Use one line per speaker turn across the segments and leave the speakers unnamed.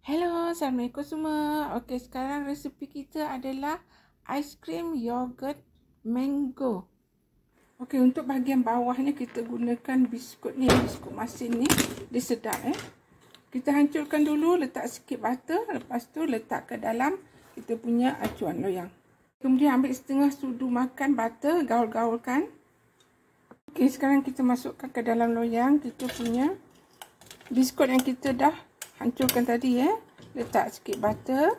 Hello, Assalamualaikum semua. Okey, sekarang resipi kita adalah aiskrim yogurt mango. Okey, untuk bahagian bawahnya kita gunakan biskut ni, biskut masin ni. Dia sedap Kita hancurkan dulu, letak sikit butter, lepas tu letak ke dalam kita punya acuan loyang. Kemudian ambil setengah sudu makan butter, gaul-gaulkan. Okey, sekarang kita masukkan ke dalam loyang kita punya biskut yang kita dah hancurkan tadi letak sikit butter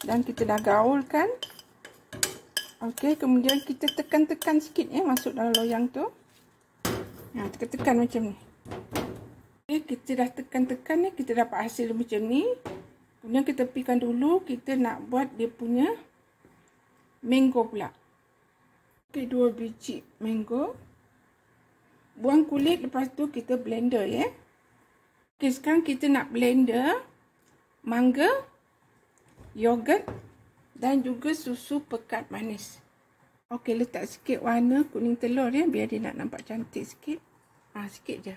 dan kita dah gaulkan. Okey, kemudian kita tekan-tekan sikit masuk dalam loyang tu. Tekan-tekan macam ni. Okey, kita dah tekan-tekan ni, kita dapat hasil macam ni. Kemudian kita tepikan dulu, kita nak buat dia punya mango pula. Okey, 2 biji mango. Buang kulit, lepas tu kita blender Okey, sekarang kita nak blender mangga, yogurt dan juga susu pekat manis. Okey, letak sikit warna kuning telur biar dia nak nampak cantik sikit. Sikit je.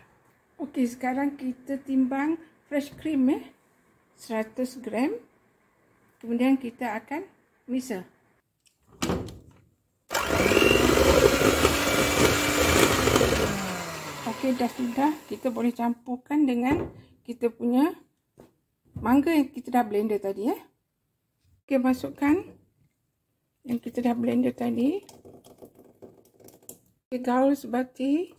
Okey, sekarang kita timbang fresh cream 100 gram. Kemudian kita akan mixer. Okey, dah sudah, kita boleh campurkan dengan kita punya mangga yang kita dah blender tadi Okey, masukkan yang kita dah blender tadi. Okey, gaul sebati.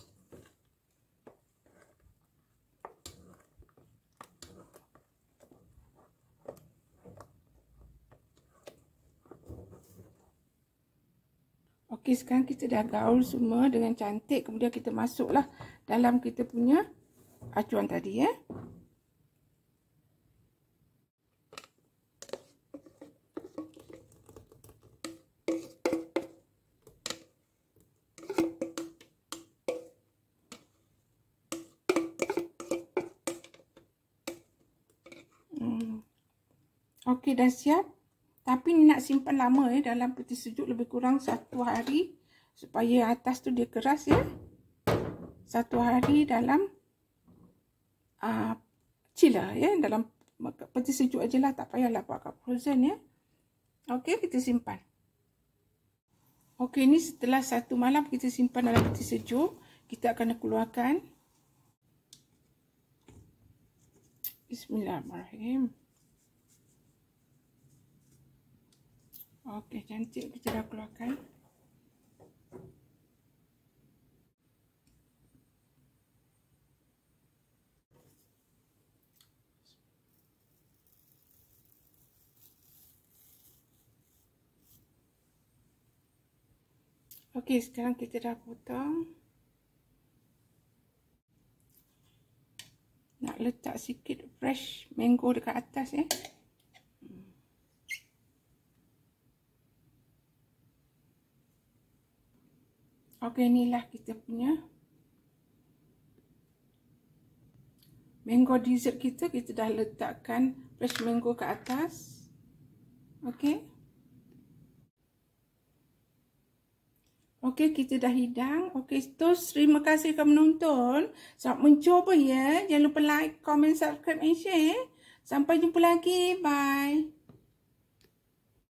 Okey, sekarang kita dah gaul semua dengan cantik. Kemudian kita masuklah dalam kita punya acuan tadi Okey, dah siap. Tapi ni nak simpan lama dalam peti sejuk lebih kurang 1 hari supaya atas tu dia keras 1 hari dalam chiller dalam peti sejuk ajalah, tak payahlah buat kat frozen Okey, kita simpan. Okey, ni setelah 1 malam kita simpan dalam peti sejuk, kita akan keluarkan. Bismillahirrahmanirrahim. Okey, cantik, kita dah keluarkan. Okey, sekarang kita dah potong. Nak letak sikit fresh mango dekat atas Okey, inilah kita punya mango dessert kita. Kita dah letakkan fresh mango ke atas. Okey. Okey, kita dah hidang. Okey, terima kasih kerana menonton. Selamat mencoba Jangan lupa like, comment, subscribe and share. Sampai jumpa lagi. Bye.